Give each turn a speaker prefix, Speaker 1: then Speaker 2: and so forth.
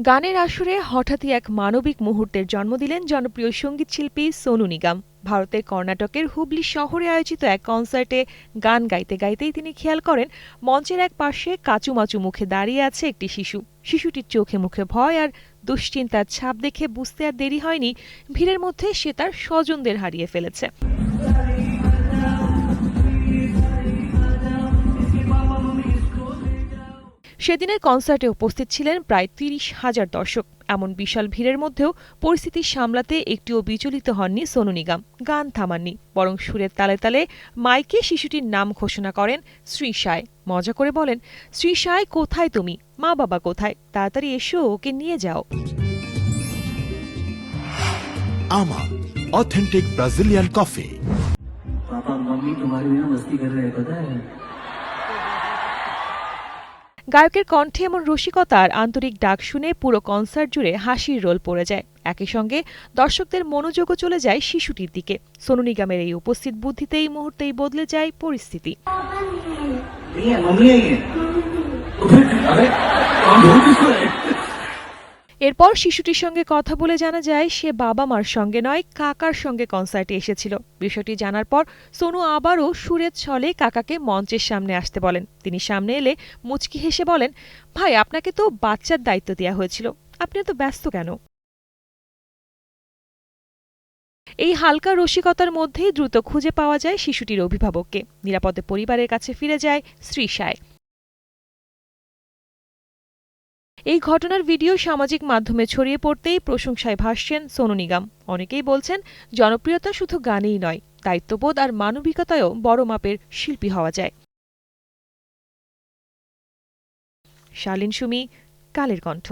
Speaker 1: গানের আসরে হঠাৎই এক মানবিক মুহূর্তের জন্ম দিলেন জনপ্রিয় সঙ্গীতশিল্পী সোনু নিগম। ভারতের কর্ণাটকের হুবলি শহরে আয়োজিত এক কনসার্টে গান গাইতে গাইতেই তিনি খেয়াল করেন মঞ্চের এক পাশে কাচুমাচু মুখে দাঁড়িয়ে আছে একটি শিশু। শিশুটির চোখে মুখে ভয় আর দুশ্চিন্তার ছাপ দেখে বুঝতে আর দেরি হয়নি ভিড়ের মধ্যে সে তার স্বজনদের হারিয়ে ফেলেছে। সেদিনের কনসার্টে উপস্থিত ছিলেন প্রায় ৩০,০০০ দর্শক। এমন বিশাল ভিড়ের মধ্যেও পরিস্থিতি সামলাতে একটুও বিচলিত হননি সোনু নিগম। গান থামাননি, বরং সুরের তালে তালে মাইকে শিশুটির নাম ঘোষণা করেন শ্রী সায়। মজা করে বলেন, শ্রী সায় কোথায় তুমি, মা বাবা কোথায়, তাড়াতাড়ি এসো, ওকে নিয়ে যাও।
Speaker 2: আমা authentic Brazilian coffee.
Speaker 3: Papa mummy तुम्हारे बिना मस्ती कर रहे हैं पता है।
Speaker 1: গায়কের কণ্ঠে এমন রসিকতা আর আন্তরিক ডাক শুনে পুরো কনসার্ট জুড়ে হাসির রোল পড়ে যায়। একই সঙ্গে দর্শকদের মনোযোগও চলে যায় শিশুটির দিকে। সোনু নিগমের এই উপস্থিত বুদ্ধিতেই মুহূর্তেই বদলে যায় পরিস্থিতি। এরপর শিশুটির সঙ্গে কথা বলে জানা যায় সে বাবা মার সঙ্গে নয়, কাকার সঙ্গে কনসার্টে এসেছিল। বিষয়টি জানার পর সোনু আবারও সুরের ছলে কাকাকে মঞ্চের সামনে আসতে বলেন। তিনি সামনে এলে মুচকি হেসে বলেন, ভাই, আপনাকে তো বাচ্চার দায়িত্ব দেওয়া হয়েছিল, আপনি এত ব্যস্ত কেন? এই হালকা রসিকতার মধ্যেই দ্রুত খুঁজে পাওয়া যায় শিশুটির অভিভাবককে। নিরাপদে পরিবারের কাছে ফিরে যায় শ্রী সায়। এই ঘটনার ভিডিও সামাজিক মাধ্যমে ছড়িয়ে পড়তেই প্রশংসায় ভাসছেন সোনু নিগম। অনেকেই বলছেন, জনপ্রিয়তা শুধু গানেই নয়, দায়িত্ববোধ আর মানবিকতায়ও বড় মাপের শিল্পী হওয়া যায়। শালীন সুমি, কালের কণ্ঠ।